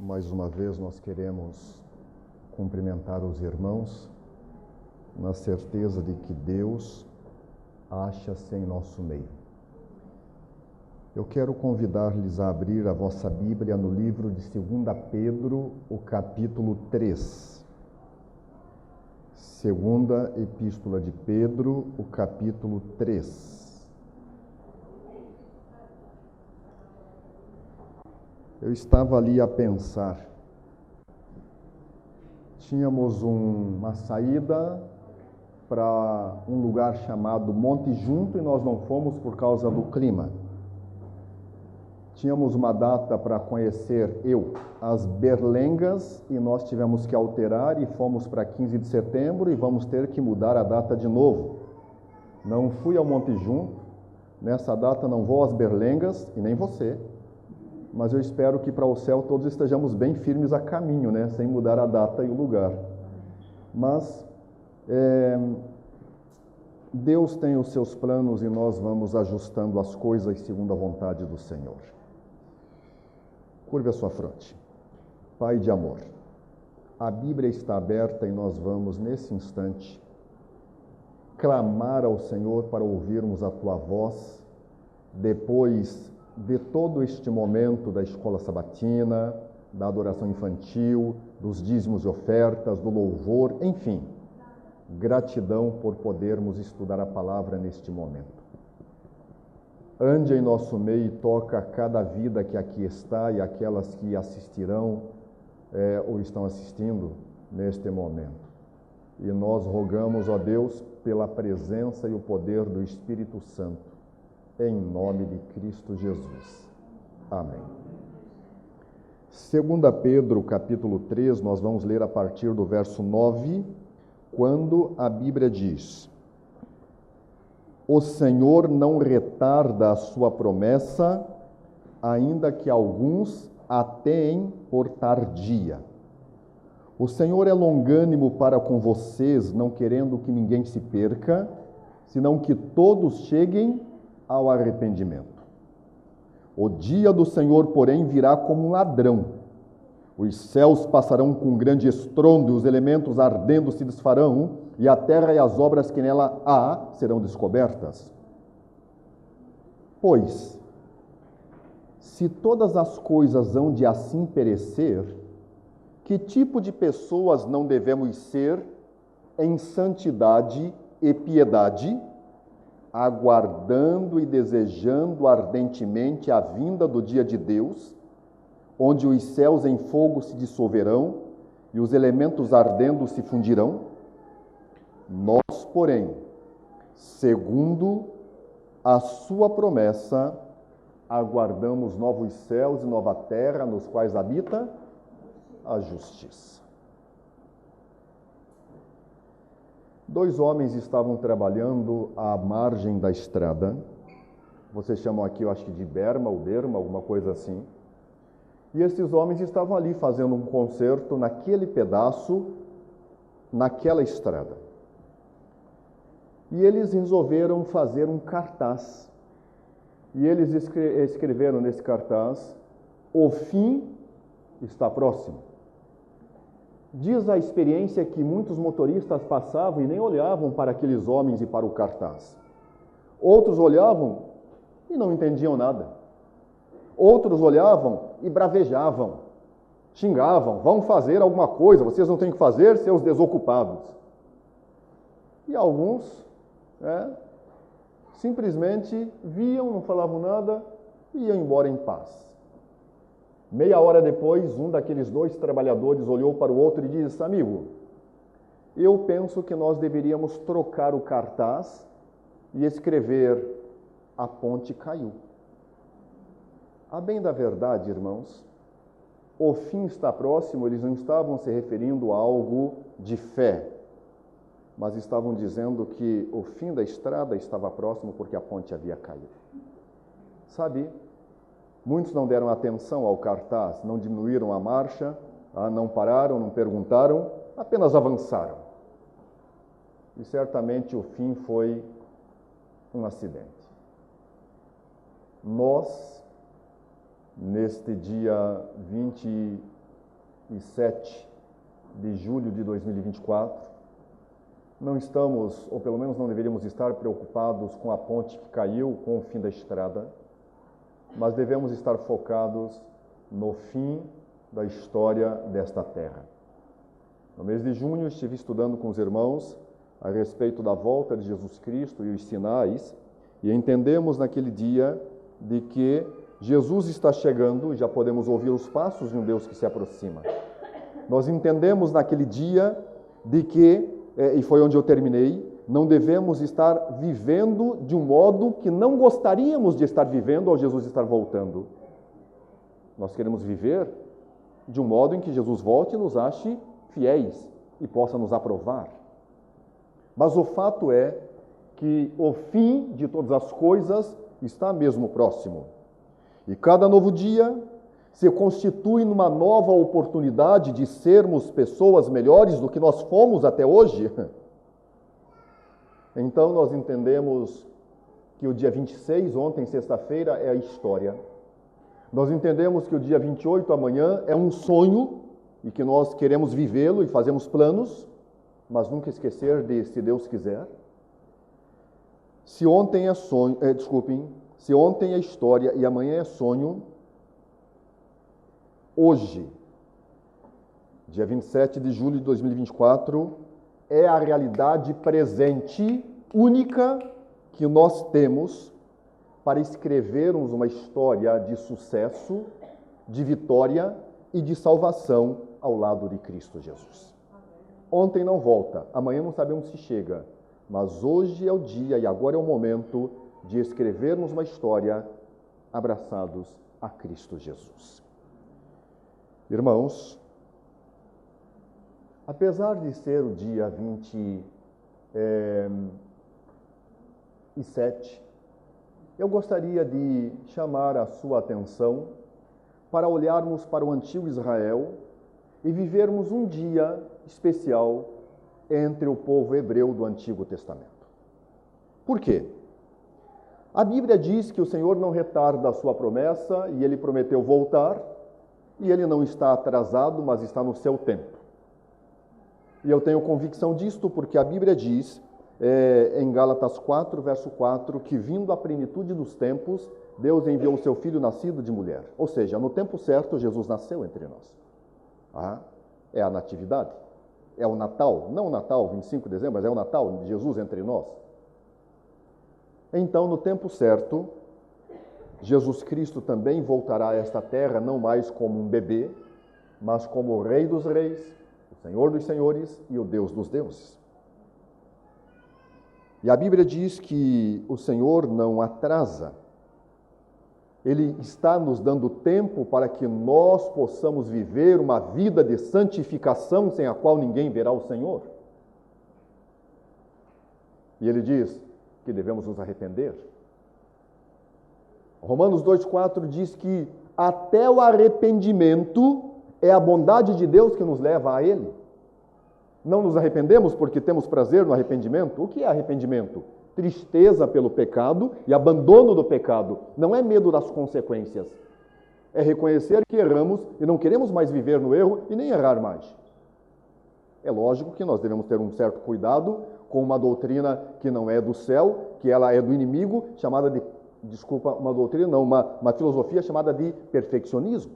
Mais uma vez nós queremos cumprimentar os irmãos na certeza de que Deus acha-se em nosso meio. Eu quero convidar-lhes a abrir a vossa Bíblia no livro de 2 Pedro, o capítulo 3. Segunda Epístola de Pedro, o capítulo 3. Eu estava ali a pensar. Tínhamos uma saída para um lugar chamado Monte Junto e nós não fomos por causa do clima. Tínhamos uma data para conhecer as Berlengas e nós tivemos que alterar e fomos para 15 de setembro e vamos ter que mudar a data de novo. Não fui ao Monte Junto, nessa data não vou às Berlengas e nem você, mas eu espero que para o céu todos estejamos bem firmes a caminho, né? Sem mudar a data e o lugar. Mas Deus tem os seus planos e nós vamos ajustando as coisas segundo a vontade do Senhor. Curve a sua fronte. Pai de amor, a Bíblia está aberta e nós vamos, nesse instante, clamar ao Senhor para ouvirmos a Tua voz, depois de todo este momento da escola sabatina, da adoração infantil, dos dízimos e ofertas, do louvor, enfim, gratidão por podermos estudar a palavra neste momento. Ande em nosso meio e toca cada vida que aqui está e aquelas que assistirão ou estão assistindo neste momento. E nós rogamos, ó Deus, pela presença e o poder do Espírito Santo, em nome de Cristo Jesus. Amém. 2 Pedro, capítulo 3, nós vamos ler a partir do verso 9, quando a Bíblia diz: O Senhor não retarda a sua promessa, ainda que alguns a têm por tardia. O Senhor é longânimo para com vocês, não querendo que ninguém se perca, senão que todos cheguem ao arrependimento. O dia do Senhor, porém, virá como um ladrão. Os céus passarão com grande estrondo, e os elementos ardendo se desfarão, e a terra e as obras que nela há serão descobertas. Pois, se todas as coisas hão de assim perecer, que tipo de pessoas não devemos ser em santidade e piedade, aguardando e desejando ardentemente a vinda do dia de Deus, onde os céus em fogo se dissolverão e os elementos ardendo se fundirão? Nós, porém, segundo a sua promessa, aguardamos novos céus e nova terra, nos quais habita a justiça. 2 homens estavam trabalhando à margem da estrada. Vocês chamam aqui, eu acho que de berma ou berma, alguma coisa assim. E esses homens estavam ali fazendo um concerto naquele pedaço, naquela estrada. E eles resolveram fazer um cartaz. E eles escreveram nesse cartaz: o fim está próximo. Diz a experiência que muitos motoristas passavam e nem olhavam para aqueles homens e para o cartaz. Outros olhavam e não entendiam nada. Outros olhavam e bravejavam, xingavam: vão fazer alguma coisa, vocês não têm que fazer, seus desocupados. E alguns simplesmente viam, não falavam nada e iam embora em paz. Meia hora depois, um daqueles 2 trabalhadores olhou para o outro e disse: amigo, eu penso que nós deveríamos trocar o cartaz e escrever: a ponte caiu. A bem da verdade, irmãos, o fim está próximo. Eles não estavam se referindo a algo de fé, mas estavam dizendo que o fim da estrada estava próximo porque a ponte havia caído. Sabe? Muitos não deram atenção ao cartaz, não diminuíram a marcha, não pararam, não perguntaram, apenas avançaram. E certamente o fim foi um acidente. Nós, neste dia 20 e 7 de julho de 2024, não estamos, ou pelo menos não deveríamos estar preocupados com a ponte que caiu, com o fim da estrada, mas devemos estar focados no fim da história desta terra. No mês de junho estive estudando com os irmãos a respeito da volta de Jesus Cristo e os sinais, e entendemos naquele dia de que Jesus está chegando, e já podemos ouvir os passos de um Deus que se aproxima. Nós entendemos naquele dia de que, e foi onde eu terminei, não devemos estar vivendo de um modo que não gostaríamos de estar vivendo ao Jesus estar voltando. Nós queremos viver de um modo em que Jesus volte e nos ache fiéis e possa nos aprovar. Mas o fato é que o fim de todas as coisas está mesmo próximo. E cada novo dia se constitui numa nova oportunidade de sermos pessoas melhores do que nós fomos até hoje. Então nós entendemos que o dia 26, ontem, sexta-feira, é a história. Nós entendemos que o dia 28, amanhã, é um sonho e que nós queremos vivê-lo e fazemos planos, mas nunca esquecer de se Deus quiser. Se ontem é sonho, se ontem é história e amanhã é sonho, hoje, dia 27 de julho de 2024, é a realidade presente, única, que nós temos para escrevermos uma história de sucesso, de vitória e de salvação ao lado de Cristo Jesus. Ontem não volta, amanhã não sabemos se chega, mas hoje é o dia e agora é o momento de escrevermos uma história abraçados a Cristo Jesus. Irmãos, apesar de ser o dia 27, eu gostaria de chamar a sua atenção para olharmos para o antigo Israel e vivermos um dia especial entre o povo hebreu do Antigo Testamento. Por quê? A Bíblia diz que o Senhor não retarda a sua promessa e ele prometeu voltar, e ele não está atrasado, mas está no seu tempo. E eu tenho convicção disto porque a Bíblia diz, em Gálatas 4, verso 4, que vindo a plenitude dos tempos, Deus enviou o seu Filho nascido de mulher. Ou seja, no tempo certo, Jesus nasceu entre nós. É a natividade. É o Natal. Não o Natal, 25 de dezembro, mas é o Natal de Jesus entre nós. Então, no tempo certo, Jesus Cristo também voltará a esta terra, não mais como um bebê, mas como o Rei dos Reis, o Senhor dos Senhores e o Deus dos Deuses. E a Bíblia diz que o Senhor não atrasa. Ele está nos dando tempo para que nós possamos viver uma vida de santificação sem a qual ninguém verá o Senhor. E ele diz que devemos nos arrepender. Romanos 2,4 diz que até o arrependimento é a bondade de Deus que nos leva a Ele. Não nos arrependemos porque temos prazer no arrependimento. O que é arrependimento? Tristeza pelo pecado e abandono do pecado. Não é medo das consequências. É reconhecer que erramos e não queremos mais viver no erro e nem errar mais. É lógico que nós devemos ter um certo cuidado com uma doutrina que não é do céu, que ela é do inimigo, chamada de uma filosofia chamada de perfeccionismo.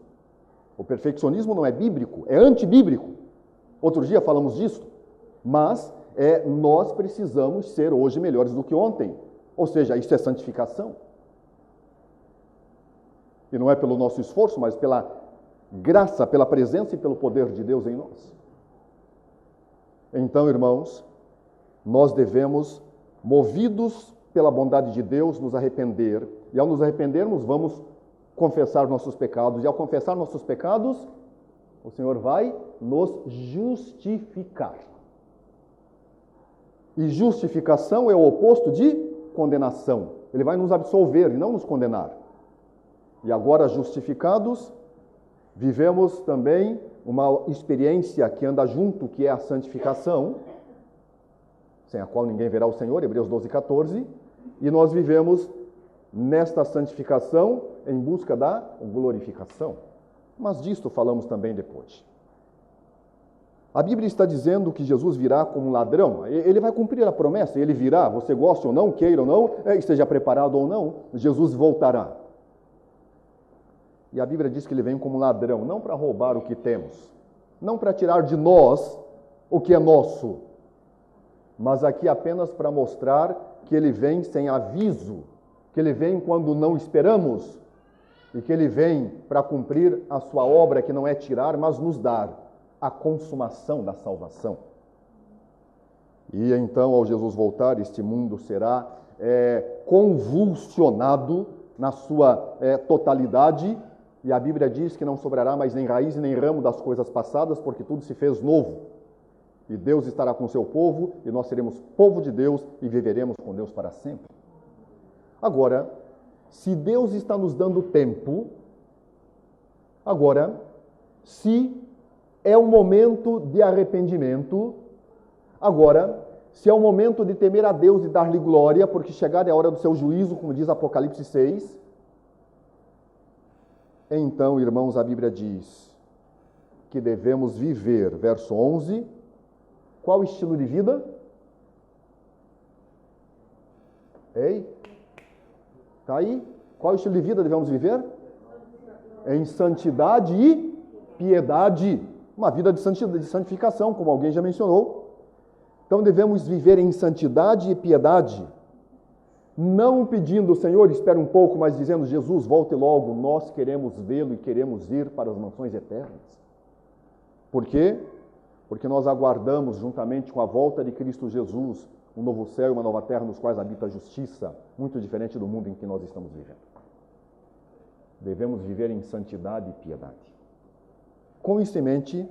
O perfeccionismo não é bíblico, é antibíblico. Outro dia falamos disso, mas nós precisamos ser hoje melhores do que ontem. Ou seja, isso é santificação. E não é pelo nosso esforço, mas pela graça, pela presença e pelo poder de Deus em nós. Então, irmãos, nós devemos, movidos pela bondade de Deus, nos arrepender. E ao nos arrependermos, vamos confessar nossos pecados. E ao confessar nossos pecados, o Senhor vai nos justificar. E justificação é o oposto de condenação. Ele vai nos absolver e não nos condenar. E agora, justificados, vivemos também uma experiência que anda junto, que é a santificação, sem a qual ninguém verá o Senhor, Hebreus 12, 14, e nós vivemos nesta santificação em busca da glorificação. Mas disto falamos também depois. A Bíblia está dizendo que Jesus virá como um ladrão. Ele vai cumprir a promessa, ele virá, você goste ou não, queira ou não, esteja preparado ou não, Jesus voltará. E a Bíblia diz que ele vem como um ladrão, não para roubar o que temos, não para tirar de nós o que é nosso, mas aqui apenas para mostrar que ele vem sem aviso, que ele vem quando não esperamos, e que ele vem para cumprir a sua obra, que não é tirar, mas nos dar a consumação da salvação. E então, ao Jesus voltar, este mundo será convulsionado na sua totalidade, e a Bíblia diz que não sobrará mais nem raiz nem ramo das coisas passadas, porque tudo se fez novo. E Deus estará com o seu povo, e nós seremos povo de Deus, e viveremos com Deus para sempre. Agora, se Deus está nos dando tempo, agora, se é um momento de arrependimento, agora, se é um momento de temer a Deus e dar-lhe glória, porque chegada é a hora do seu juízo, como diz Apocalipse 6, então, irmãos, a Bíblia diz que devemos viver, verso 11, qual estilo de vida? Ei? Está aí? Qual estilo de vida devemos viver? Em santidade e piedade. Uma vida de santificação, como alguém já mencionou. Então devemos viver em santidade e piedade. Não pedindo, Senhor, espera um pouco, mas dizendo, Jesus, volte logo, nós queremos vê-lo e queremos ir para as mansões eternas. Por quê? Porque nós aguardamos, juntamente com a volta de Cristo Jesus, um novo céu e uma nova terra nos quais habita a justiça, muito diferente do mundo em que nós estamos vivendo. Devemos viver em santidade e piedade. Com isso em mente,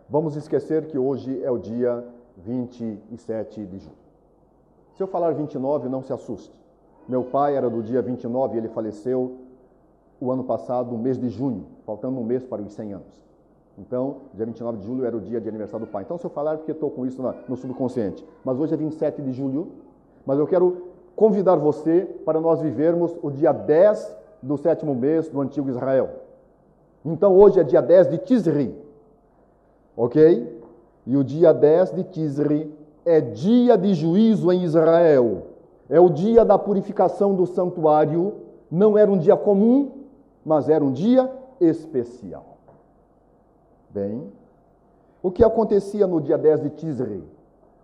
vamos esquecer que hoje é o dia 27 de julho. Se eu falar 29, não se assuste. Meu pai era do dia 29 e ele faleceu o ano passado, no mês de junho, faltando um mês para os 100 anos. Então, dia 29 de julho era o dia de aniversário do pai. Então, se eu falar, porque estou com isso no subconsciente. Mas hoje é 27 de julho, mas eu quero convidar você para nós vivermos o dia 10 do 7º mês do antigo Israel. Então, hoje é dia 10 de Tisri, ok? E o dia 10 de Tisri é dia de juízo em Israel. É o dia da purificação do santuário. Não era um dia comum, mas era um dia especial. Bem, o que acontecia no dia 10 de Tisri?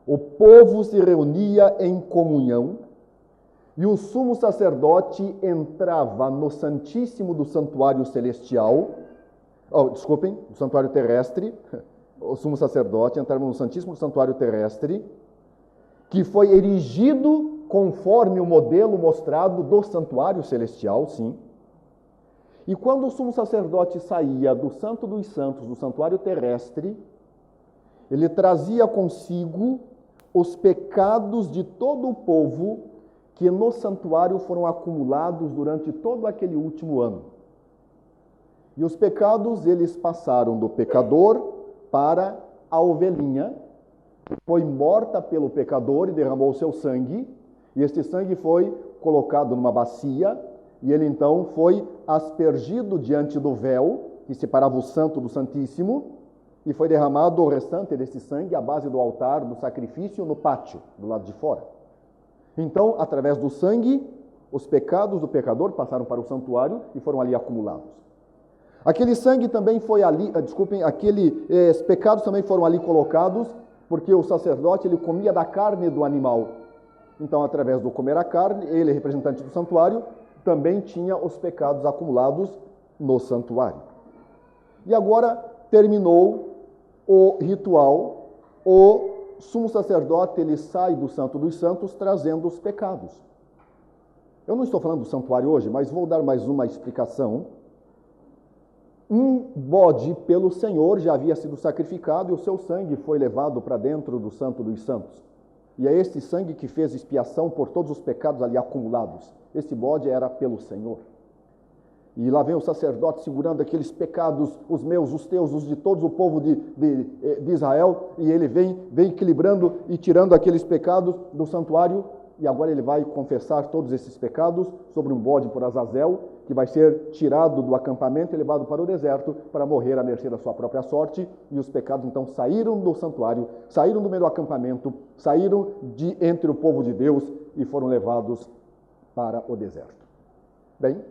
O povo se reunia em comunhão e o sumo sacerdote entrava no Santíssimo do Santuário Celestial, do Santuário Terrestre. O sumo sacerdote entrava no Santíssimo do Santuário Terrestre, que foi erigido conforme o modelo mostrado do Santuário Celestial, sim. E quando o sumo sacerdote saía do Santo dos Santos, do santuário terrestre, ele trazia consigo os pecados de todo o povo que no santuário foram acumulados durante todo aquele último ano. E os pecados, eles passaram do pecador para a ovelhinha, que foi morta pelo pecador e derramou o seu sangue, e este sangue foi colocado numa bacia, e ele então foi aspergido diante do véu, que separava o santo do santíssimo, e foi derramado o restante desse sangue à base do altar do sacrifício no pátio, do lado de fora. Então, através do sangue, os pecados do pecador passaram para o santuário e foram ali acumulados. Aquele sangue também foi ali, aqueles pecados também foram ali colocados, porque o sacerdote ele comia da carne do animal. Então, através do comer a carne, ele, representante do santuário, também tinha os pecados acumulados no santuário. E agora terminou o ritual, o sumo sacerdote ele sai do Santo dos Santos trazendo os pecados. Eu não estou falando do santuário hoje, mas vou dar mais uma explicação. Um bode pelo Senhor já havia sido sacrificado e o seu sangue foi levado para dentro do Santo dos Santos. E é esse sangue que fez expiação por todos os pecados ali acumulados. Esse bode era pelo Senhor. E lá vem o sacerdote segurando aqueles pecados, os meus, os teus, os de todos o povo de Israel, e ele vem equilibrando e tirando aqueles pecados do santuário, e agora ele vai confessar todos esses pecados sobre um bode por Azazel, que vai ser tirado do acampamento e levado para o deserto para morrer à mercê da sua própria sorte, e os pecados então saíram do santuário, saíram do meio do acampamento, saíram de entre o povo de Deus e foram levados para o deserto. Bem,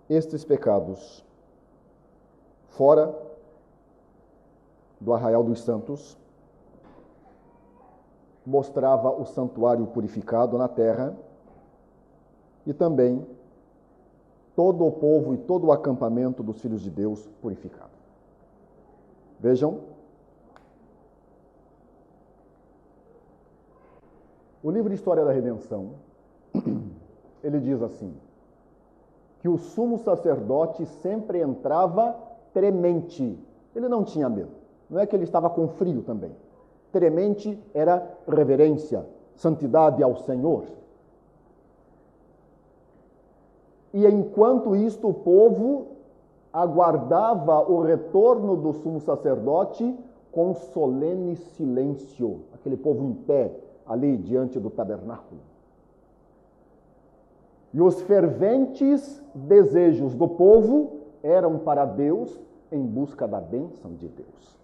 estes pecados fora do arraial dos santos mostrava o santuário purificado na terra e também todo o povo e todo o acampamento dos filhos de Deus purificado. Vejam, o livro de História da Redenção, ele diz assim, que o sumo sacerdote sempre entrava tremente. Ele não tinha medo. Não é que ele estava com frio também. Tremente era reverência, santidade ao Senhor. E enquanto isto, o povo aguardava o retorno do sumo sacerdote com solene silêncio. Aquele povo em pé, ali diante do tabernáculo. E os ferventes desejos do povo eram para Deus em busca da bênção de Deus.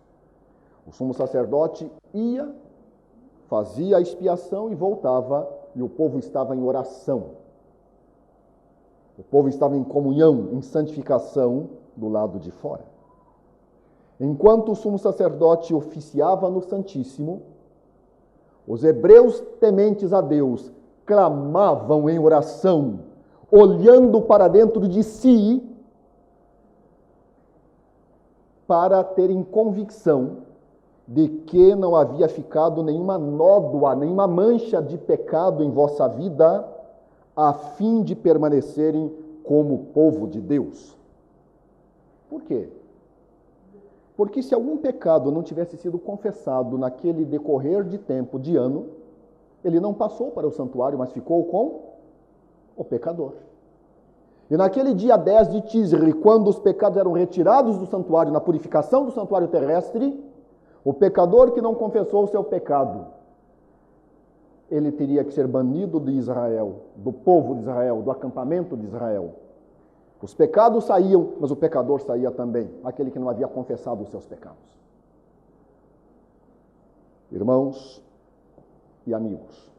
O sumo sacerdote ia, fazia a expiação e voltava, e o povo estava em oração. O povo estava em comunhão, em santificação do lado de fora. Enquanto o sumo sacerdote oficiava no Santíssimo, os hebreus tementes a Deus clamavam em oração, olhando para dentro de si, para terem convicção de que não havia ficado nenhuma nódoa, nenhuma mancha de pecado em vossa vida, a fim de permanecerem como povo de Deus. Por quê? Porque se algum pecado não tivesse sido confessado naquele decorrer de tempo, de ano, ele não passou para o santuário, mas ficou com o pecador. E naquele dia 10 de Tisri, quando os pecados eram retirados do santuário, na purificação do santuário terrestre, o pecador que não confessou o seu pecado, ele teria que ser banido de Israel, do povo de Israel, do acampamento de Israel. Os pecados saíam, mas o pecador saía também, aquele que não havia confessado os seus pecados. Irmãos e amigos,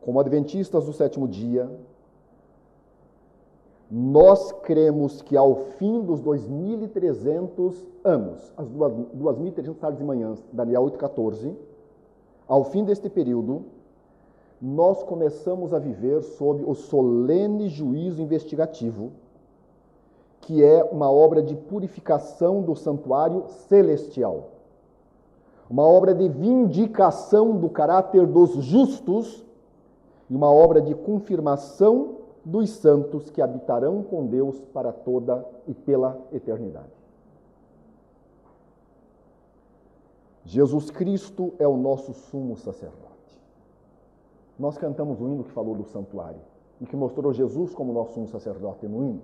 como adventistas do sétimo dia, nós cremos que ao fim dos 2.300 anos, as 2.300 tardes e manhãs, Daniel 8,14, ao fim deste período, nós começamos a viver sob o solene juízo investigativo, que é uma obra de purificação do santuário celestial, uma obra de vindicação do caráter dos justos e uma obra de confirmação dos santos que habitarão com Deus para toda e pela eternidade. Jesus Cristo é o nosso sumo sacerdote. Nós cantamos o hino que falou do santuário e que mostrou Jesus como nosso sumo sacerdote no hino.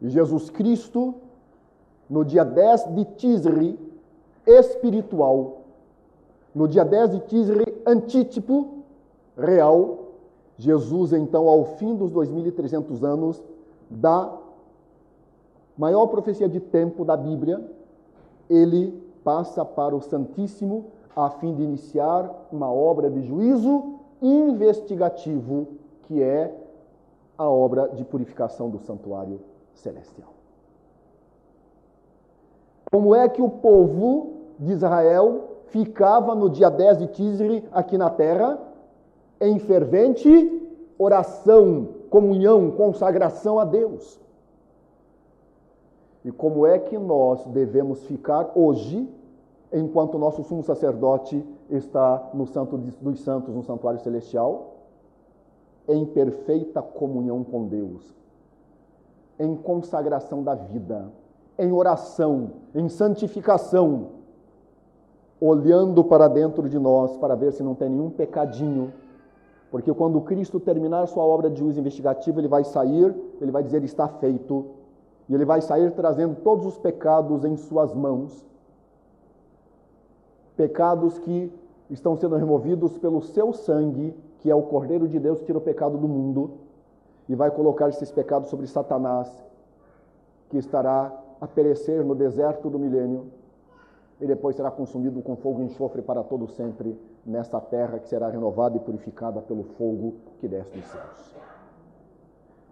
E Jesus Cristo, no dia 10 de Tisri, espiritual, no dia 10 de Tisri, antítipo, real, Jesus, então, ao fim dos 2.300 anos, da maior profecia de tempo da Bíblia, ele passa para o Santíssimo a fim de iniciar uma obra de juízo investigativo, que é a obra de purificação do santuário celestial. Como é que o povo de Israel ficava no dia 10 de Tisri aqui na terra? Em fervente oração, comunhão, consagração a Deus. E como é que nós devemos ficar hoje, enquanto o nosso sumo sacerdote está no Santo dos Santos, no santuário celestial? Em perfeita comunhão com Deus, em consagração da vida, em oração, em santificação, olhando para dentro de nós para ver se não tem nenhum pecadinho. Porque quando Cristo terminar sua obra de juízo investigativo, ele vai sair, ele vai dizer está feito, e ele vai sair trazendo todos os pecados em suas mãos, pecados que estão sendo removidos pelo seu sangue, que é o Cordeiro de Deus que tira o pecado do mundo, e vai colocar esses pecados sobre Satanás, que estará a perecer no deserto do milênio, e depois será consumido com fogo e enxofre para todo sempre, nessa terra que será renovada e purificada pelo fogo que desce dos céus.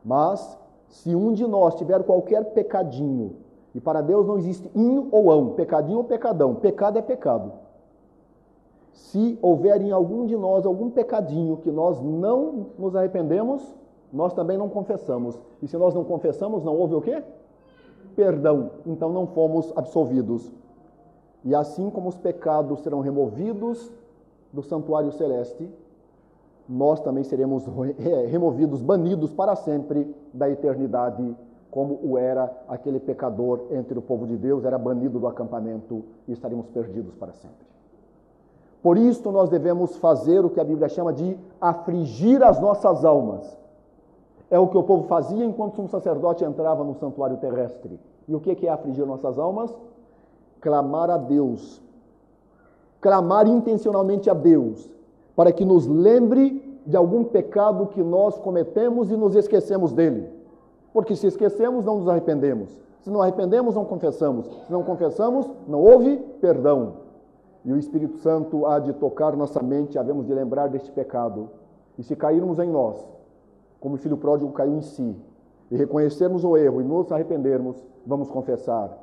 Mas, se um de nós tiver qualquer pecadinho, e para Deus não existe in ou ão, pecadinho ou pecadão, pecado é pecado. Se houver em algum de nós algum pecadinho que nós não nos arrependemos, nós também não confessamos. E se nós não confessamos, não houve o quê? Perdão. Então não fomos absolvidos. E assim como os pecados serão removidos do santuário celeste, nós também seremos removidos, banidos para sempre da eternidade, como o era aquele pecador entre o povo de Deus, era banido do acampamento e estaríamos perdidos para sempre. Por isso nós devemos fazer o que a Bíblia chama de afligir as nossas almas. É o que o povo fazia enquanto um sacerdote entrava no santuário terrestre. E o que é afligir nossas almas? Clamar a Deus, clamar intencionalmente a Deus, para que nos lembre de algum pecado que nós cometemos e nos esquecemos dele. Porque se esquecemos, não nos arrependemos. Se não arrependemos, não confessamos. Se não confessamos, não houve perdão. E o Espírito Santo há de tocar nossa mente, havemos de lembrar deste pecado. E se cairmos em nós, como o filho pródigo caiu em si, e reconhecermos o erro e nos arrependermos, vamos confessar.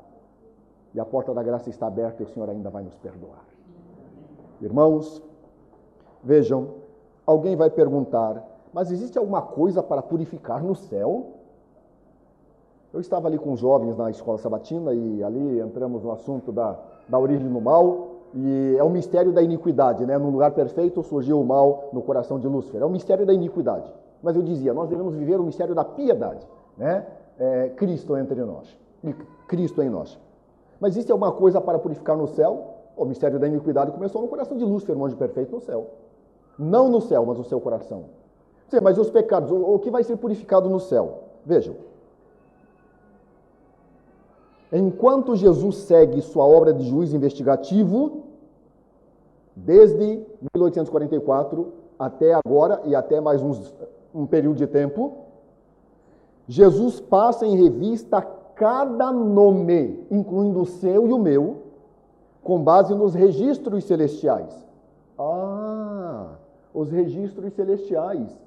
E a porta da graça está aberta e o Senhor ainda vai nos perdoar. Irmãos, vejam, alguém vai perguntar, mas existe alguma coisa para purificar no céu? Eu estava ali com os jovens na escola sabatina e ali entramos no assunto da origem do mal, e é o mistério da iniquidade, né? Num lugar perfeito surgiu o mal no coração de Lúcifer. É o mistério da iniquidade. Mas eu dizia, nós devemos viver o mistério da piedade, né? Cristo entre nós, Cristo em nós. Mas existe alguma coisa para purificar no céu? O mistério da iniquidade começou no coração de Lúcifer, um anjo perfeito no céu. Não no céu, mas no seu coração. Mas os pecados, o que vai ser purificado no céu? Vejam. Enquanto Jesus segue sua obra de juiz investigativo, desde 1844 até agora e até mais um período de tempo, Jesus passa em revista cada nome, incluindo o seu e o meu, com base nos registros celestiais. Os registros celestiais.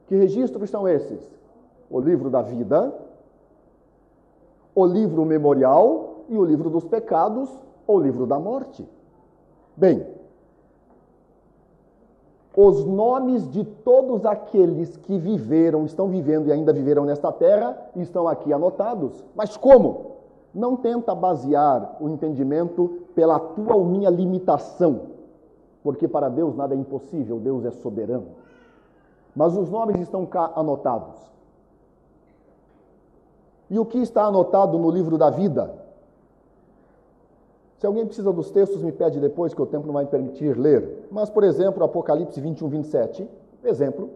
Que registros são esses? O livro da vida, o livro memorial e o livro dos pecados, ou o livro da morte. Bem, os nomes de todos aqueles que viveram, estão vivendo e ainda viverão nesta terra, estão aqui anotados. Mas como? Não tenta basear o entendimento pela tua ou minha limitação, porque para Deus nada é impossível, Deus é soberano. Mas os nomes estão cá anotados. E o que está anotado no livro da vida? Se alguém precisa dos textos, me pede depois, que o tempo não vai me permitir ler. Mas, por exemplo, Apocalipse 21, 27, exemplo,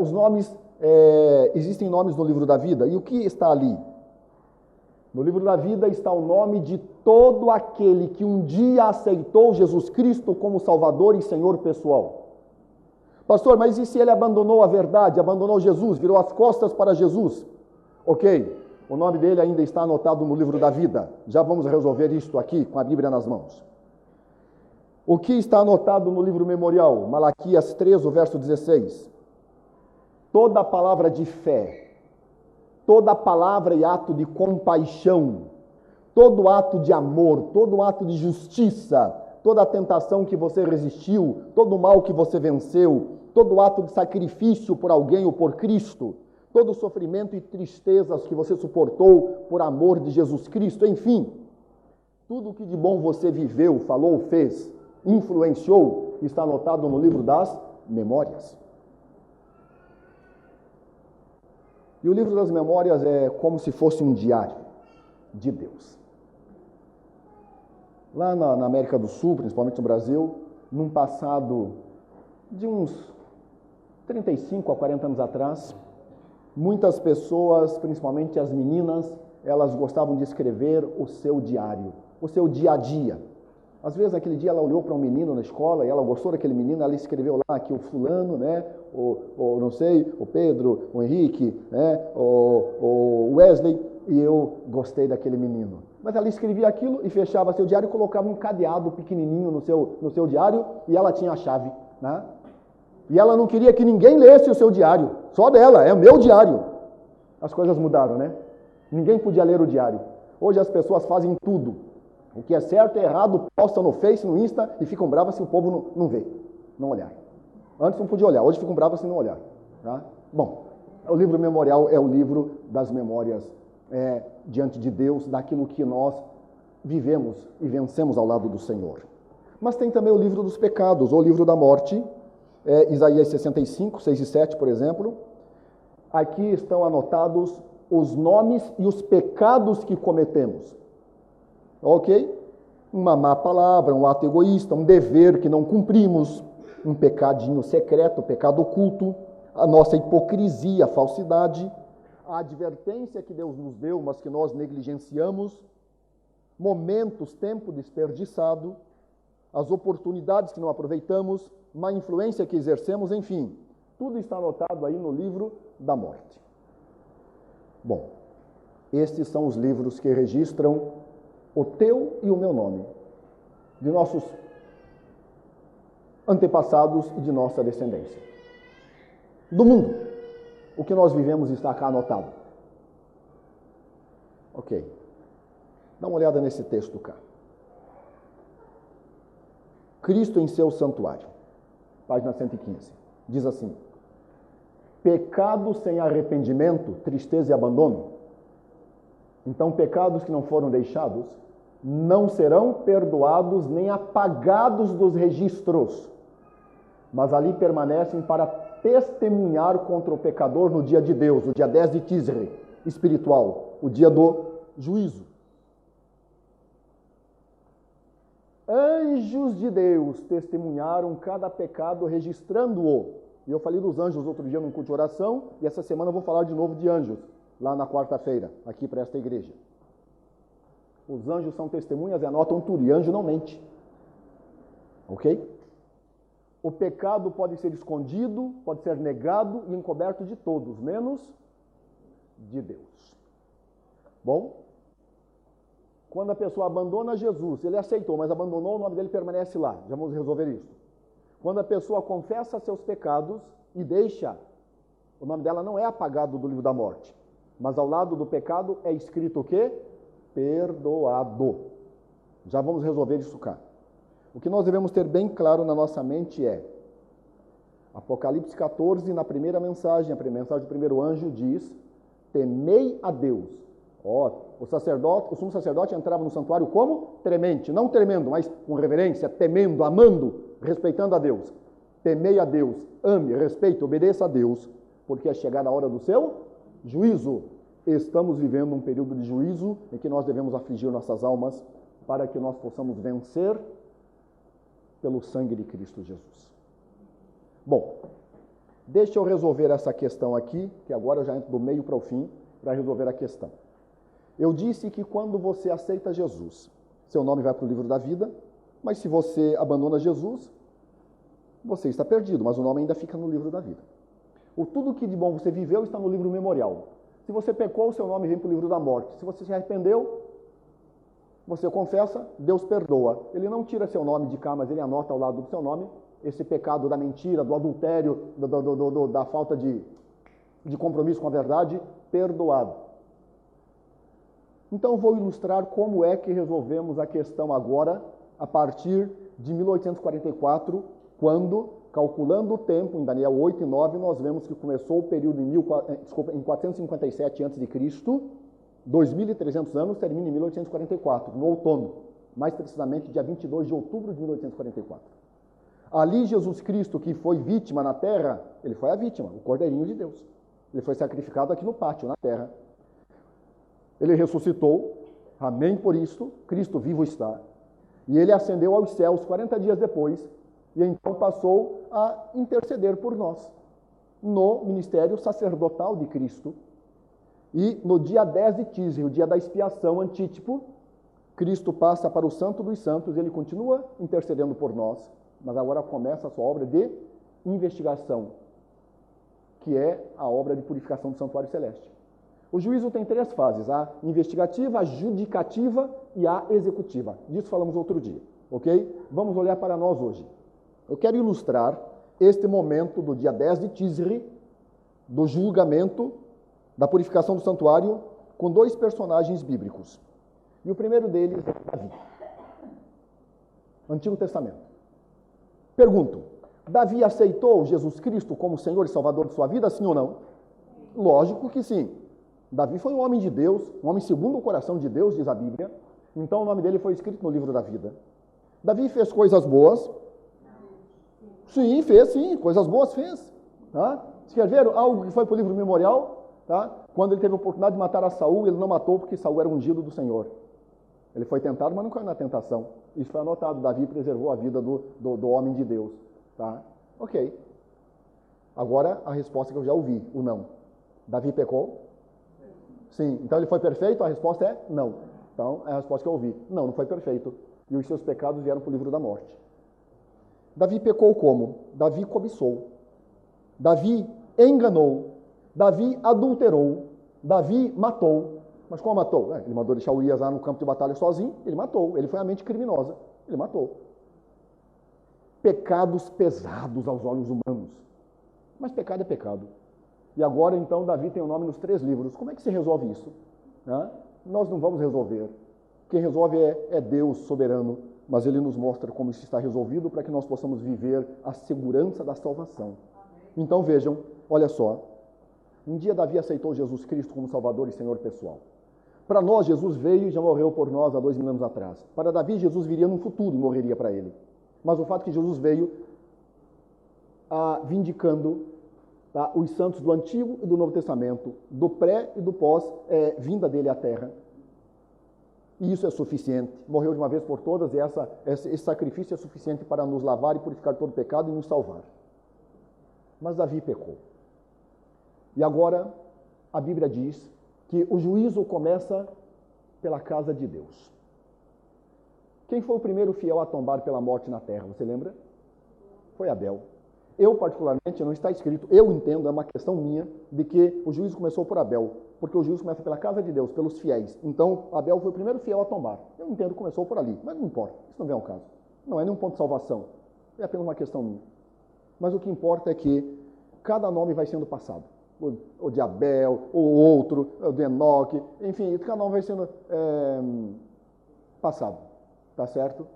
os nomes, existem nomes no livro da vida. E o que está ali? No livro da vida está o nome de todo aquele que um dia aceitou Jesus Cristo como Salvador e Senhor pessoal. Pastor, mas e se ele abandonou a verdade, abandonou Jesus, virou as costas para Jesus? Ok. O nome dele ainda está anotado no livro da vida. Já vamos resolver isto aqui com a Bíblia nas mãos. O que está anotado no livro memorial? Malaquias 3, o verso 16. Toda palavra de fé, toda palavra e ato de compaixão, todo ato de amor, todo ato de justiça, toda a tentação que você resistiu, todo o mal que você venceu, todo ato de sacrifício por alguém ou por Cristo, todo o sofrimento e tristezas que você suportou por amor de Jesus Cristo, enfim, tudo o que de bom você viveu, falou, fez, influenciou, está anotado no livro das memórias. E o livro das memórias é como se fosse um diário de Deus. Lá na América do Sul, principalmente no Brasil, num passado de uns 35 a 40 anos atrás, muitas pessoas, principalmente as meninas, elas gostavam de escrever o seu diário, o seu dia a dia. Às vezes, naquele dia, ela olhou para um menino na escola e ela gostou daquele menino, ela escreveu lá que o fulano, né, não sei, o Pedro, o Henrique, né, o Wesley, e eu gostei daquele menino. Mas ela escrevia aquilo e fechava seu diário e colocava um cadeado pequenininho no seu diário e ela tinha a chave, né? E ela não queria que ninguém lesse o seu diário, só dela, é o meu diário. As coisas mudaram, né? Ninguém podia ler o diário. Hoje as pessoas fazem tudo. O que é certo é errado, postam no Face, no Insta e ficam bravas se o povo não vê, não olhar. Antes não podia olhar, hoje ficam bravas se não olhar. Tá? Bom, o livro memorial é o livro das memórias diante de Deus, daquilo que nós vivemos e vencemos ao lado do Senhor. Mas tem também o livro dos pecados, ou o livro da morte, Isaías 65, 6 e 7, por exemplo. Aqui estão anotados os nomes e os pecados que cometemos. Ok? Uma má palavra, um ato egoísta, um dever que não cumprimos, um pecadinho secreto, pecado oculto, a nossa hipocrisia, a falsidade, a advertência que Deus nos deu, mas que nós negligenciamos, momentos, tempo desperdiçado, as oportunidades que não aproveitamos, má influência que exercemos, enfim, tudo está anotado aí no livro da morte. Bom, estes são os livros que registram o teu e o meu nome, de nossos antepassados e de nossa descendência. Do mundo, o que nós vivemos está cá anotado. Ok. Dá uma olhada nesse texto cá. Cristo em seu santuário, página 115, diz assim: pecado sem arrependimento, tristeza e abandono. Então, pecados que não foram deixados não serão perdoados nem apagados dos registros, mas ali permanecem para testemunhar contra o pecador no dia de Deus, o dia 10 de Tisre, espiritual, o dia do juízo. Anjos de Deus testemunharam cada pecado registrando-o. E eu falei dos anjos outro dia num culto de oração, e essa semana eu vou falar de novo de anjos, lá na quarta-feira, aqui para esta igreja. Os anjos são testemunhas e anotam tudo, e anjo não mente. Ok? O pecado pode ser escondido, pode ser negado e encoberto de todos, menos de Deus. Bom, quando a pessoa abandona Jesus, ele aceitou, mas abandonou, o nome dele permanece lá. Já vamos resolver isso. Quando a pessoa confessa seus pecados e deixa, o nome dela não é apagado do livro da morte, mas ao lado do pecado é escrito o quê? Perdoado. Já vamos resolver isso cá. O que nós devemos ter bem claro na nossa mente é, Apocalipse 14, na primeira mensagem, a mensagem do primeiro anjo diz, temei a Deus. O sumo sacerdote entrava no santuário como? Tremente, não tremendo, mas com reverência, temendo, amando, respeitando a Deus. Temei a Deus, ame, respeite, obedeça a Deus, porque é chegada a hora do seu juízo. Estamos vivendo um período de juízo em que nós devemos afligir nossas almas para que nós possamos vencer pelo sangue de Cristo Jesus. Bom, deixa eu resolver essa questão aqui, que agora eu já entro do meio para o fim, para resolver a questão. Eu disse que quando você aceita Jesus, seu nome vai para o livro da vida, mas se você abandona Jesus, você está perdido, mas o nome ainda fica no livro da vida. Tudo que de bom você viveu está no livro memorial. Se você pecou, o seu nome vem para o livro da morte. Se você se arrependeu, você confessa, Deus perdoa. Ele não tira seu nome de cá, mas ele anota ao lado do seu nome esse pecado da mentira, do adultério, da falta de compromisso com a verdade, perdoado. Então, vou ilustrar como é que resolvemos a questão agora, a partir de 1844, quando, calculando o tempo, em Daniel 8 e 9, nós vemos que começou o período em 457 a.C., 2.300 anos, termina em 1844, no outono, mais precisamente dia 22 de outubro de 1844. Ali Jesus Cristo, que foi vítima na terra, ele foi a vítima, o Cordeirinho de Deus. Ele foi sacrificado aqui no pátio, na terra. Ele ressuscitou, amém por isto, Cristo vivo está. E ele ascendeu aos céus 40 dias depois, e então passou a interceder por nós, no ministério sacerdotal de Cristo. E no dia 10 de Tisre, o dia da expiação, Antítipo, Cristo passa para o Santo dos Santos, ele continua intercedendo por nós, mas agora começa a sua obra de investigação, que é a obra de purificação do santuário celeste. O juízo tem 3 fases, a investigativa, a judicativa e a executiva. Disso falamos outro dia, ok? Vamos olhar para nós hoje. Eu quero ilustrar este momento do dia 10 de Tisri, do julgamento, da purificação do santuário, com 2 personagens bíblicos. E o primeiro deles é Davi. Antigo Testamento. Pergunto, Davi aceitou Jesus Cristo como Senhor e Salvador de sua vida, sim ou não? Lógico que sim. Davi foi um homem de Deus, um homem segundo o coração de Deus, diz a Bíblia. Então o nome dele foi escrito no livro da vida. Davi fez coisas boas. Sim, fez sim, coisas boas fez. Tá? Vocês querem ver algo que foi para o livro memorial? Tá? Quando ele teve a oportunidade de matar a Saul, ele não matou porque Saul era ungido do Senhor. Ele foi tentado, mas não caiu na tentação. Isso foi anotado. Davi preservou a vida do homem de Deus. Tá? Ok. Agora a resposta que eu já ouvi, o não. Davi pecou? Sim. Então ele foi perfeito? A resposta é não. Então é a resposta que eu ouvi. Não, não foi perfeito. E os seus pecados vieram para o livro da morte. Davi pecou como? Davi cobiçou. Davi enganou. Davi adulterou. Davi matou. Mas como matou? Ele mandou deixar Urias lá no campo de batalha sozinho, ele matou. Ele foi a mente criminosa, ele matou. Pecados pesados aos olhos humanos. Mas pecado é pecado. E agora, então, Davi tem o nome nos 3 livros. Como é que se resolve isso? Nós não vamos resolver. Quem resolve é Deus soberano, mas ele nos mostra como isso está resolvido para que nós possamos viver a segurança da salvação. Então, vejam, olha só. Um dia Davi aceitou Jesus Cristo como Salvador e Senhor pessoal. Para nós, Jesus veio e já morreu por nós há 2000 anos atrás. Para Davi, Jesus viria no futuro e morreria para ele. Mas o fato é que Jesus veio vindicando os santos do Antigo e do Novo Testamento, do pré e do pós, vinda dele à Terra. E isso é suficiente. Morreu de uma vez por todas e esse sacrifício é suficiente para nos lavar e purificar todo pecado e nos salvar. Mas Davi pecou. E agora a Bíblia diz que o juízo começa pela casa de Deus. Quem foi o primeiro fiel a tombar pela morte na terra? Você lembra? Foi Abel. Eu, particularmente, não está escrito, eu entendo, é uma questão minha, de que o juízo começou por Abel, porque o juízo começa pela casa de Deus, pelos fiéis. Então, Abel foi o primeiro fiel a tombar. Eu entendo que começou por ali, mas não importa, isso não vem ao caso. Não é nenhum ponto de salvação, é apenas uma questão minha. Mas o que importa é que cada nome vai sendo passado. O de Abel, o outro, o de Enoque, enfim, cada nome vai sendo passado, tá certo?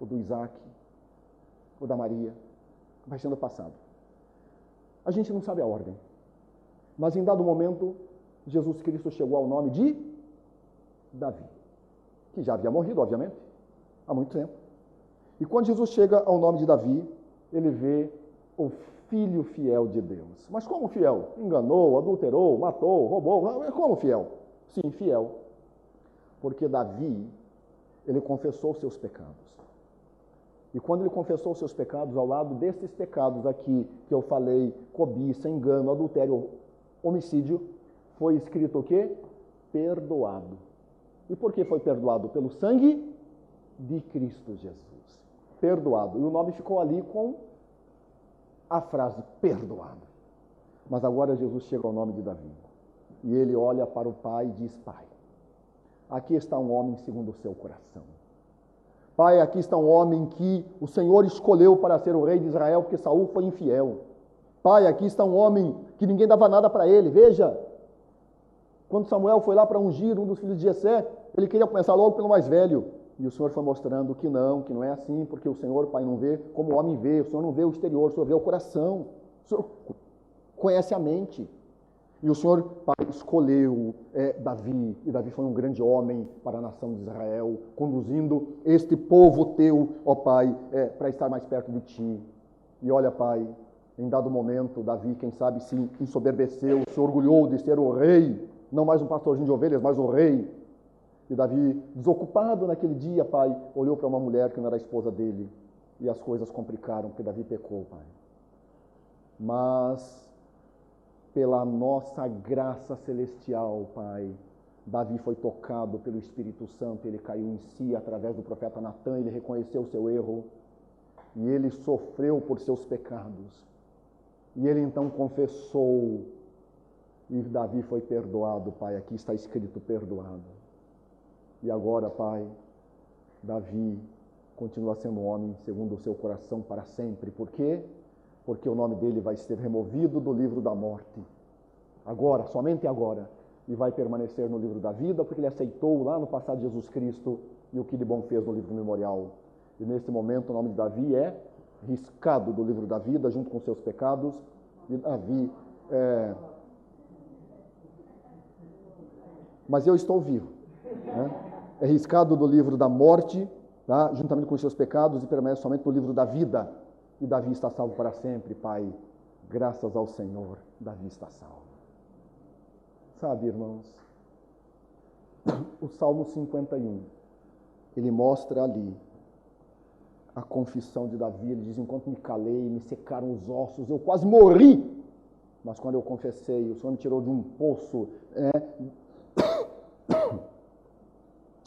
O do Isaac, o da Maria, vai sendo passado. A gente não sabe a ordem, mas em dado momento, Jesus Cristo chegou ao nome de Davi, que já havia morrido, obviamente, há muito tempo. E quando Jesus chega ao nome de Davi, ele vê o filho fiel de Deus. Mas como fiel? Enganou, adulterou, matou, roubou. Como fiel? Sim, fiel. Porque Davi, ele confessou seus pecados. E quando ele confessou seus pecados, ao lado desses pecados aqui, que eu falei, cobiça, engano, adultério, homicídio, foi escrito o quê? Perdoado. E por que foi perdoado? Pelo sangue de Cristo Jesus. Perdoado. E o nome ficou ali com a frase perdoado. Mas agora Jesus chega ao nome de Davi. E ele olha para o pai e diz: Pai, aqui está um homem segundo o seu coração. Pai, aqui está um homem que o Senhor escolheu para ser o rei de Israel, porque Saul foi infiel. Pai, aqui está um homem que ninguém dava nada para ele. Veja, quando Samuel foi lá para ungir um dos filhos de Jessé, ele queria começar logo pelo mais velho. E o Senhor foi mostrando que não é assim, porque o Senhor, Pai, não vê como o homem vê. O Senhor não vê o exterior, o Senhor vê o coração. O Senhor conhece a mente. E o Senhor, Pai, escolheu Davi, e Davi foi um grande homem para a nação de Israel, conduzindo este povo teu, ó Pai, para estar mais perto de Ti. E olha, Pai, em dado momento, Davi, quem sabe, se ensoberbeceu, se orgulhou de ser o rei, não mais um pastorzinho de ovelhas, mas o rei. E Davi, desocupado naquele dia, Pai, olhou para uma mulher que não era a esposa dele, e as coisas complicaram, porque Davi pecou, Pai. Mas pela nossa graça celestial, Pai, Davi foi tocado pelo Espírito Santo, ele caiu em si através do profeta Natã, ele reconheceu o seu erro e ele sofreu por seus pecados. E ele então confessou e Davi foi perdoado, Pai. Aqui está escrito perdoado. E agora, Pai, Davi continua sendo homem segundo o seu coração para sempre. Por quê? Porque o nome dele vai ser removido do livro da morte. Agora, somente agora. E vai permanecer no livro da vida, porque ele aceitou lá no passado Jesus Cristo e o que de bom fez no livro memorial. E nesse momento o nome de Davi é riscado do livro da vida, junto com seus pecados. E Davi mas eu estou vivo, né? É riscado do livro da morte, tá? Juntamente com os seus pecados, e permanece somente no livro da vida. E Davi está salvo para sempre, Pai. Graças ao Senhor, Davi está salvo. Sabe, irmãos, o Salmo 51, ele mostra ali a confissão de Davi. Ele diz: enquanto me calei, me secaram os ossos, eu quase morri. Mas quando eu confessei, o Senhor me tirou de um poço,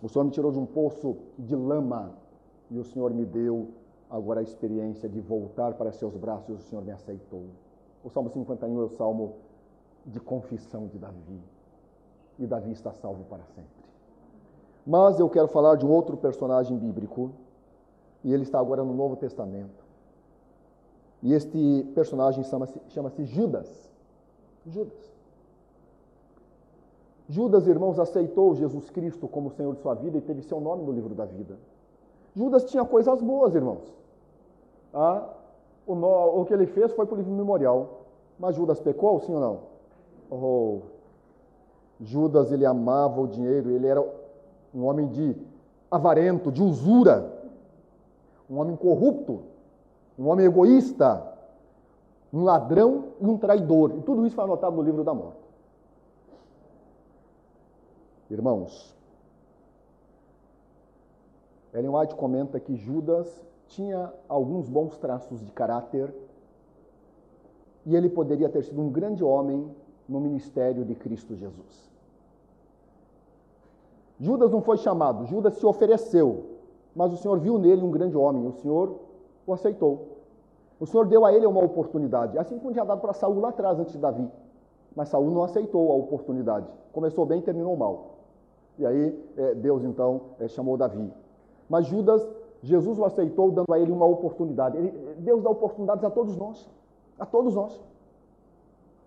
o Senhor me tirou de um poço de lama, e o Senhor me deu agora a experiência de voltar para seus braços, e o Senhor me aceitou. O Salmo 51 é o Salmo de confissão de Davi, e Davi está salvo para sempre. Mas eu quero falar de um outro personagem bíblico, e ele está agora no Novo Testamento, e este personagem chama-se Judas. Judas, irmãos, aceitou Jesus Cristo como Senhor de sua vida e teve seu nome no livro da vida. Judas tinha coisas boas, irmãos. O que ele fez foi para o livro memorial. Mas Judas pecou, sim ou não? Judas, ele amava o dinheiro, ele era um homem de avarento, de usura, um homem corrupto, um homem egoísta, um ladrão e um traidor. E tudo isso foi anotado no livro da morte. Irmãos, Ellen White comenta que Judas tinha alguns bons traços de caráter e ele poderia ter sido um grande homem no ministério de Cristo Jesus. Judas não foi chamado, Judas se ofereceu, mas o Senhor viu nele um grande homem, o Senhor o aceitou. O Senhor deu a ele uma oportunidade, assim como tinha dado para Saul lá atrás, antes de Davi. Mas Saul não aceitou a oportunidade. Começou bem e terminou mal. E aí Deus então chamou Davi. Mas Judas, Jesus o aceitou, dando a ele uma oportunidade. Deus dá oportunidades a todos nós. A todos nós.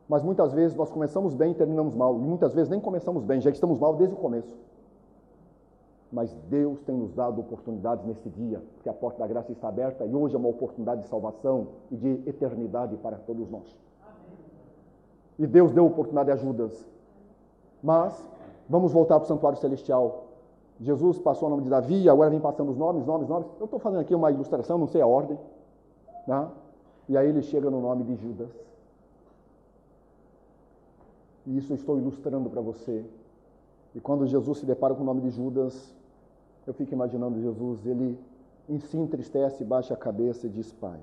Mas muitas vezes nós começamos bem e terminamos mal. E muitas vezes nem começamos bem, já estamos mal desde o começo. Mas Deus tem nos dado oportunidades nesse dia, porque a porta da graça está aberta e hoje é uma oportunidade de salvação e de eternidade para todos nós. E Deus deu oportunidade a Judas. Mas vamos voltar para o santuário celestial. Jesus passou o nome de Davi, agora vem passando os nomes. Eu estou fazendo aqui uma ilustração, não sei a ordem. Né? E aí ele chega no nome de Judas. E isso eu estou ilustrando para você. E quando Jesus se depara com o nome de Judas, eu fico imaginando Jesus, ele em si entristece, baixa a cabeça e diz: Pai,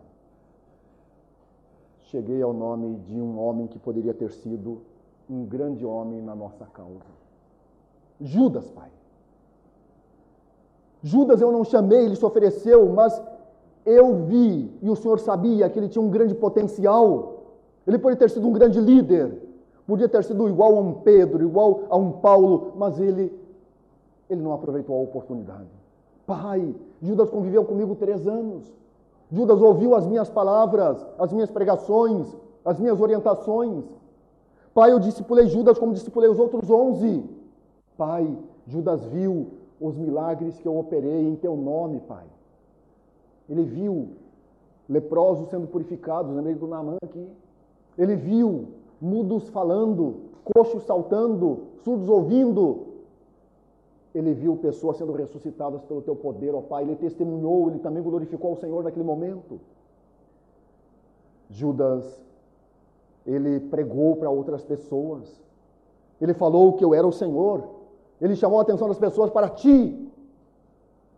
cheguei ao nome de um homem que poderia ter sido um grande homem na nossa causa. Judas, Pai. Judas eu não chamei, ele se ofereceu, mas eu vi, e o Senhor sabia que ele tinha um grande potencial. Ele poderia ter sido um grande líder, podia ter sido igual a um Pedro, igual a um Paulo, mas ele não aproveitou a oportunidade. Pai, Judas conviveu comigo 3 anos. Judas ouviu as minhas palavras, as minhas pregações, as minhas orientações. Pai, eu discipulei Judas como discipulei os outros 11. Pai, Judas viu os milagres que eu operei em teu nome, Pai. Ele viu leprosos sendo purificados, lembrei do Naamã aqui. Ele viu mudos falando, coxos saltando, surdos ouvindo. Ele viu pessoas sendo ressuscitadas pelo teu poder, ó Pai. Ele testemunhou, ele também glorificou ao Senhor naquele momento. Judas, ele pregou para outras pessoas. Ele falou que eu era o Senhor. Ele chamou a atenção das pessoas para ti.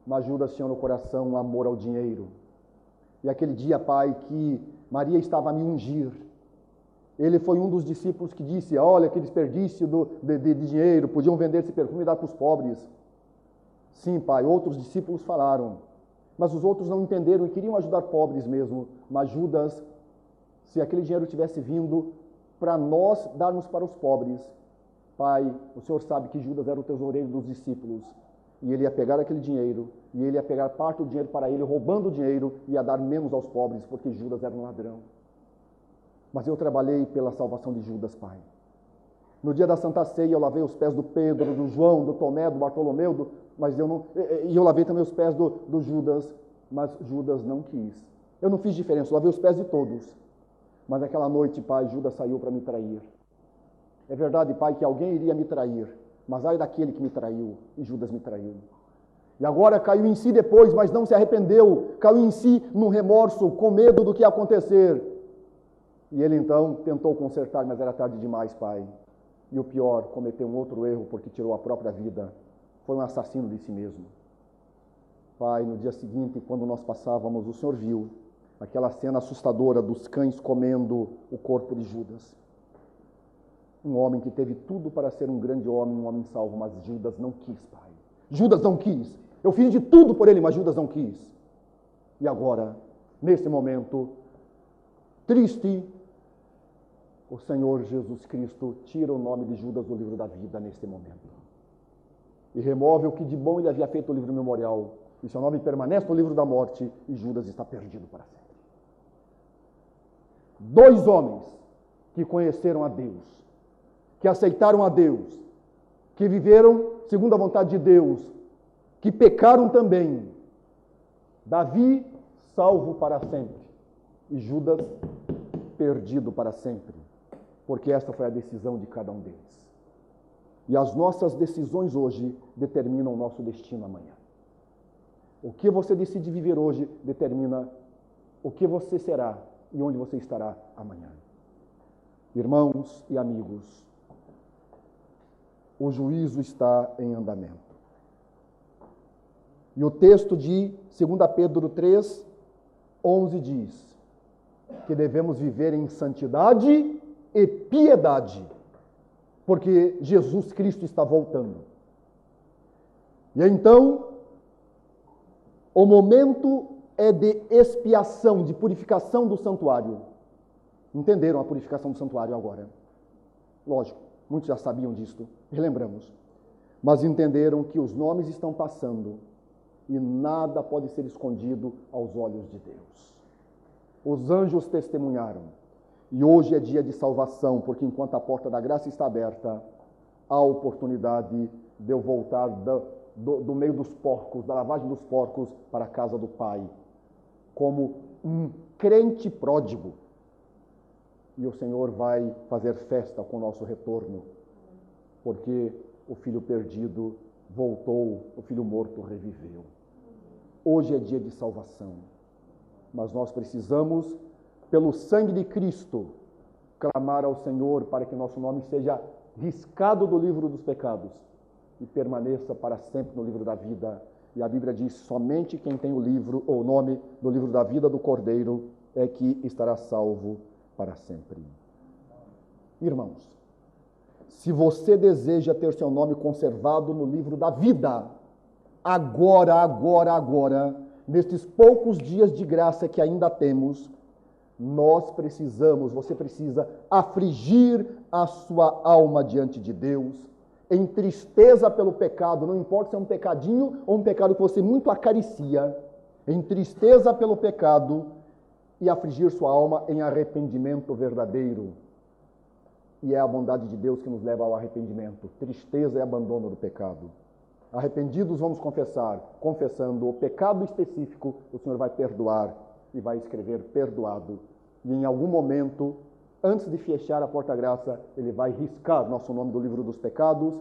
Mas Judas tinha no coração um amor ao dinheiro. E aquele dia, Pai, que Maria estava a me ungir, Ele foi um dos discípulos que disse: olha, que desperdício de dinheiro, podiam vender esse perfume e dar para os pobres. Sim, Pai, outros discípulos falaram, mas os outros não entenderam e queriam ajudar pobres mesmo. Mas Judas, se aquele dinheiro tivesse vindo para nós darmos para os pobres, Pai, o Senhor sabe que Judas era o tesoureiro dos discípulos, e ele ia pegar aquele dinheiro, e ele ia pegar parte do dinheiro para ele, roubando o dinheiro, e ia dar menos aos pobres, porque Judas era um ladrão. Mas eu trabalhei pela salvação de Judas, Pai. No dia da Santa Ceia eu lavei os pés do Pedro, do João, do Tomé, do Bartolomeu, eu lavei também os pés do Judas, mas Judas não quis. Eu não fiz diferença, eu lavei os pés de todos. Mas aquela noite, Pai, Judas saiu para me trair. É verdade, Pai, que alguém iria me trair, mas ai daquele que me traiu, e Judas me traiu. E agora caiu em si depois, mas não se arrependeu, caiu em si num remorso, com medo do que ia acontecer. E ele então tentou consertar, mas era tarde demais, Pai. E o pior, cometeu um outro erro, porque tirou a própria vida. Foi um assassino de si mesmo. Pai, no dia seguinte, quando nós passávamos, o Senhor viu aquela cena assustadora dos cães comendo o corpo de Judas. Um homem que teve tudo para ser um grande homem, um homem salvo, mas Judas não quis, Pai. Judas não quis. Eu fiz de tudo por ele, mas Judas não quis. E agora, nesse momento, triste, o Senhor Jesus Cristo tira o nome de Judas do livro da vida neste momento. E remove o que de bom ele havia feito no livro memorial. E seu nome permanece no livro da morte, e Judas está perdido para sempre. 2 homens que conheceram a Deus, que aceitaram a Deus, que viveram segundo a vontade de Deus, que pecaram também. Davi, salvo para sempre, e Judas, perdido para sempre, porque esta foi a decisão de cada um deles. E as nossas decisões hoje determinam o nosso destino amanhã. O que você decide viver hoje determina o que você será e onde você estará amanhã. Irmãos e amigos, o juízo está em andamento. E o texto de 2 Pedro 3, 11 diz que devemos viver em santidade e piedade, porque Jesus Cristo está voltando. E então, o momento é de expiação, de purificação do santuário. Entenderam a purificação do santuário agora? Lógico, muitos já sabiam disto, relembramos. Mas entenderam que os nomes estão passando e nada pode ser escondido aos olhos de Deus. Os anjos testemunharam. E hoje é dia de salvação, porque enquanto a porta da graça está aberta, há oportunidade de eu voltar do meio dos porcos, da lavagem dos porcos, para a casa do Pai, como um crente pródigo. E o Senhor vai fazer festa com o nosso retorno, porque o filho perdido voltou, o filho morto reviveu. Hoje é dia de salvação, mas nós precisamos, pelo sangue de Cristo, clamar ao Senhor para que nosso nome seja riscado do livro dos pecados e permaneça para sempre no livro da vida. E a Bíblia diz: somente quem tem o livro, ou o nome do livro da vida do Cordeiro, é que estará salvo para sempre. Irmãos, se você deseja ter seu nome conservado no livro da vida, agora, nestes poucos dias de graça que ainda temos, você precisa afligir a sua alma diante de Deus, em tristeza pelo pecado, não importa se é um pecadinho ou um pecado que você muito acaricia, em tristeza pelo pecado, e afligir sua alma em arrependimento verdadeiro. E é a bondade de Deus que nos leva ao arrependimento. Tristeza e abandono do pecado. Arrependidos vamos confessar. Confessando o pecado específico, o Senhor vai perdoar e vai escrever perdoado. E em algum momento, antes de fechar a porta-graça, Ele vai riscar nosso nome do livro dos pecados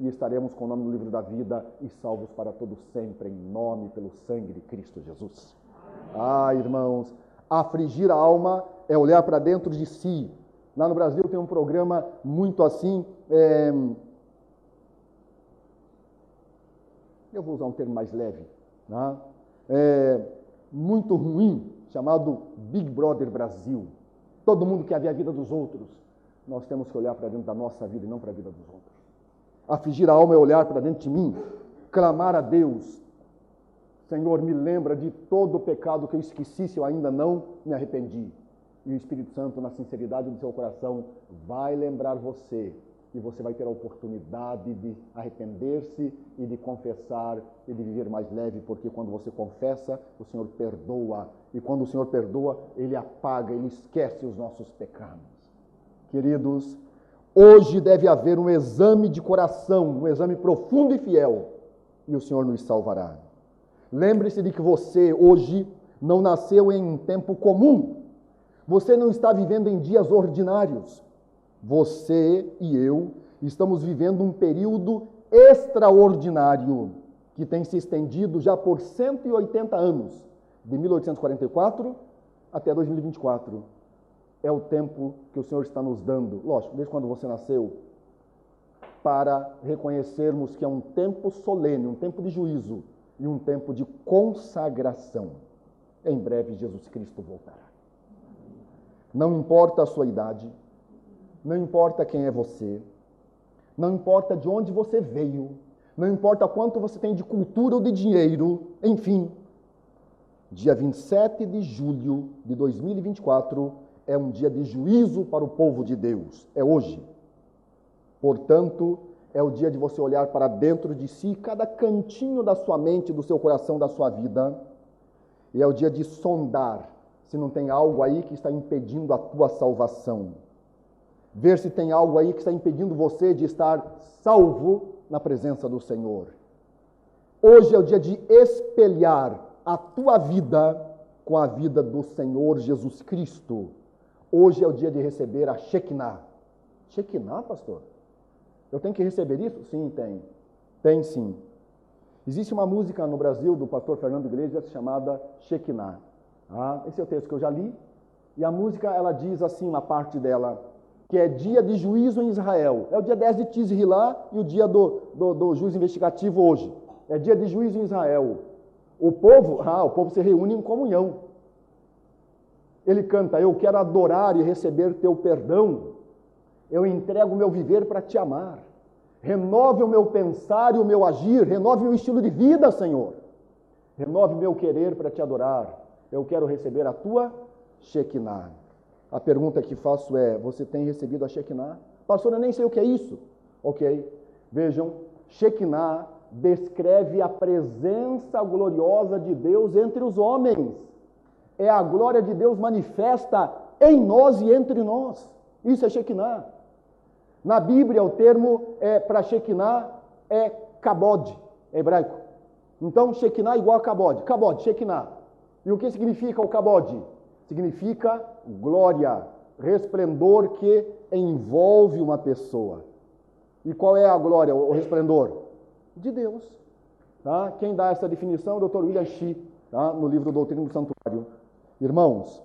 e estaremos com o nome do livro da vida e salvos para todo sempre, em nome pelo sangue de Cristo Jesus. Ah, irmãos, afligir a alma é olhar para dentro de si. Lá no Brasil tem um programa muito assim, eu vou usar um termo mais leve, né? Muito ruim, chamado Big Brother Brasil. Todo mundo quer ver a vida dos outros. Nós temos que olhar para dentro da nossa vida e não para a vida dos outros. Afligir a alma é olhar para dentro de mim, clamar a Deus. Senhor, me lembra de todo o pecado que eu esqueci se eu ainda não me arrependi. E o Espírito Santo, na sinceridade do seu coração, vai lembrar você. E você vai ter a oportunidade de arrepender-se e de confessar e de viver mais leve, porque quando você confessa, o Senhor perdoa. E quando o Senhor perdoa, Ele apaga, Ele esquece os nossos pecados. Queridos, hoje deve haver um exame de coração, um exame profundo e fiel, e o Senhor nos salvará. Lembre-se de que você hoje não nasceu em um tempo comum. Você não está vivendo em dias ordinários. Você e eu estamos vivendo um período extraordinário que tem se estendido já por 180 anos, de 1844 até 2024. É o tempo que o Senhor está nos dando, lógico, desde quando você nasceu, para reconhecermos que é um tempo solene, um tempo de juízo e um tempo de consagração. Em breve Jesus Cristo voltará. Não importa a sua idade, não importa quem é você, não importa de onde você veio, não importa quanto você tem de cultura ou de dinheiro, enfim, dia 27 de julho de 2024 é um dia de juízo para o povo de Deus, é hoje. Portanto, é o dia de você olhar para dentro de si, cada cantinho da sua mente, do seu coração, da sua vida, e é o dia de sondar se não tem algo aí que está impedindo a tua salvação. Ver se tem algo aí que está impedindo você de estar salvo na presença do Senhor. Hoje é o dia de espelhar a tua vida com a vida do Senhor Jesus Cristo. Hoje é o dia de receber a Shekinah. Shekinah, pastor? Eu tenho que receber isso? Sim, tem. Tem sim. Existe uma música no Brasil do pastor Fernando Iglesias chamada Shekinah. Esse é o texto que eu já li. E a música, ela diz assim, uma parte dela, que é dia de juízo em Israel. É o dia 10 de Tisri lá e o dia do juízo investigativo hoje. É dia de juízo em Israel. O povo se reúne em comunhão. Ele canta, eu quero adorar e receber teu perdão. Eu entrego o meu viver para te amar. Renove o meu pensar e o meu agir. Renove o meu estilo de vida, Senhor. Renove o meu querer para te adorar. Eu quero receber a tua Shekinah. A pergunta que faço é, você tem recebido a Shekinah? Pastor, eu nem sei o que é isso. Ok. Vejam, Shekinah descreve a presença gloriosa de Deus entre os homens. É a glória de Deus manifesta em nós e entre nós. Isso é Shekinah. Na Bíblia, o termo para Shekinah é kabod, hebraico. Então, Shekinah igual a kabod. Kabod, Shekinah. E o que significa o kabod? Significa glória, resplendor que envolve uma pessoa. E qual é a glória, o resplendor? De Deus. Tá? Quem dá essa definição é o Dr. William Shih, tá? No livro Doutrina do Santuário. Irmãos,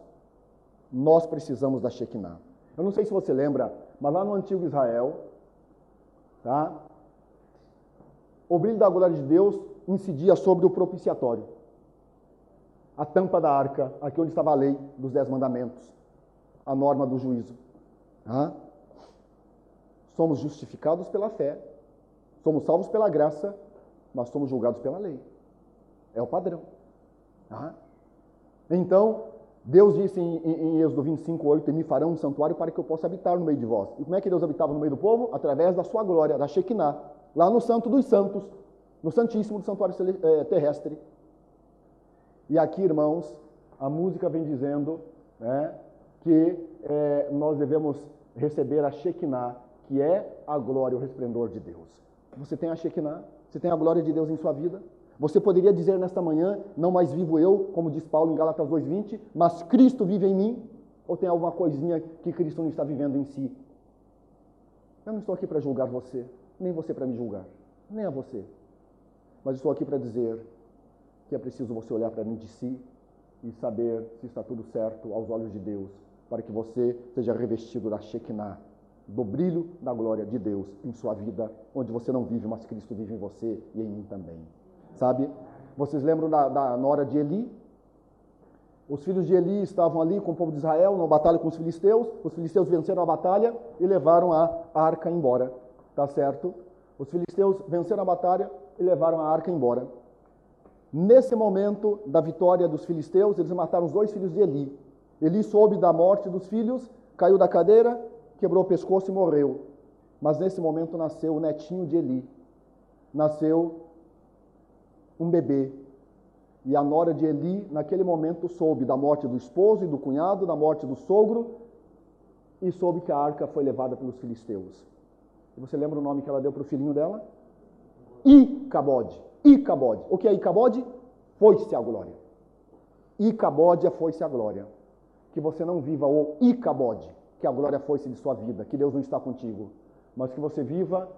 nós precisamos da Shekinah. Eu não sei se você lembra, mas lá no antigo Israel, tá? O brilho da glória de Deus incidia sobre o propiciatório. A tampa da arca, aqui onde estava a lei dos 10 mandamentos, a norma do juízo. Tá? Somos justificados pela fé, somos salvos pela graça, mas somos julgados pela lei. É o padrão. Tá? Então, Deus disse em Êxodo 25:8, e me farão um santuário para que eu possa habitar no meio de vós. E como é que Deus habitava no meio do povo? Através da sua glória, da Shekinah, lá no Santo dos Santos, no Santíssimo do Santuário Terrestre. E aqui, irmãos, a música vem dizendo, né, que nós devemos receber a Shekinah, que é a glória, o resplendor de Deus. Você tem a Shekinah? Você tem a glória de Deus em sua vida? Você poderia dizer nesta manhã, não mais vivo eu, como diz Paulo em Gálatas 2:20, mas Cristo vive em mim? Ou tem alguma coisinha que Cristo não está vivendo em si? Eu não estou aqui para julgar você, nem você para me julgar, nem a você. Mas estou aqui para dizer que é preciso você olhar para dentro de si e saber se está tudo certo aos olhos de Deus, para que você seja revestido da Shekinah, do brilho da glória de Deus em sua vida, onde você não vive, mas Cristo vive em você e em mim também. Sabe? Vocês lembram na hora de Eli? Os filhos de Eli estavam ali com o povo de Israel, numa batalha com os filisteus venceram a batalha e levaram a arca embora, tá certo? Os filisteus venceram a batalha e levaram a arca embora. Nesse momento da vitória dos filisteus, eles mataram os 2 filhos de Eli. Eli soube da morte dos filhos, caiu da cadeira, quebrou o pescoço e morreu. Mas nesse momento nasceu o netinho de Eli. Nasceu um bebê. E a nora de Eli, naquele momento, soube da morte do esposo e do cunhado, da morte do sogro, e soube que a arca foi levada pelos filisteus. E você lembra o nome que ela deu para o filhinho dela? Icabode. Icabode. O que é Icabode? Foi-se a glória. Icabode é foi-se a glória. Que você não viva o Icabode, que a glória foi-se de sua vida, que Deus não está contigo, mas que você viva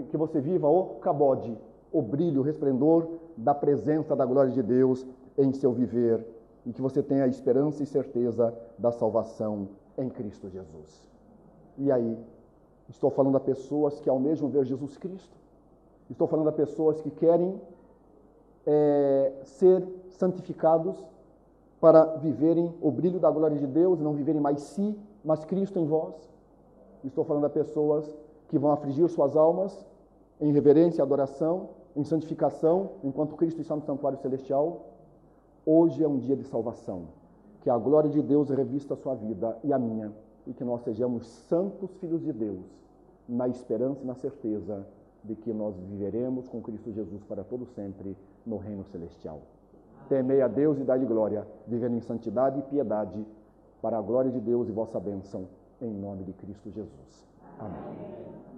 que você viva o Cabode, o brilho, o resplendor da presença da glória de Deus em seu viver, e que você tenha a esperança e certeza da salvação em Cristo Jesus. E aí, estou falando a pessoas que almejam ver Jesus Cristo, estou falando a pessoas que querem ser santificados para viverem o brilho da glória de Deus, não viverem mais si, mas Cristo em vós. Estou falando a pessoas que vão afligir suas almas em reverência e adoração, em santificação, enquanto Cristo está no santuário celestial. Hoje é um dia de salvação. Que a glória de Deus revista a sua vida e a minha, e que nós sejamos santos filhos de Deus, na esperança e na certeza de que nós viveremos com Cristo Jesus para todo sempre no reino celestial. Temei a Deus e dai-lhe glória, vivendo em santidade e piedade, para a glória de Deus e vossa bênção, em nome de Cristo Jesus. Amém.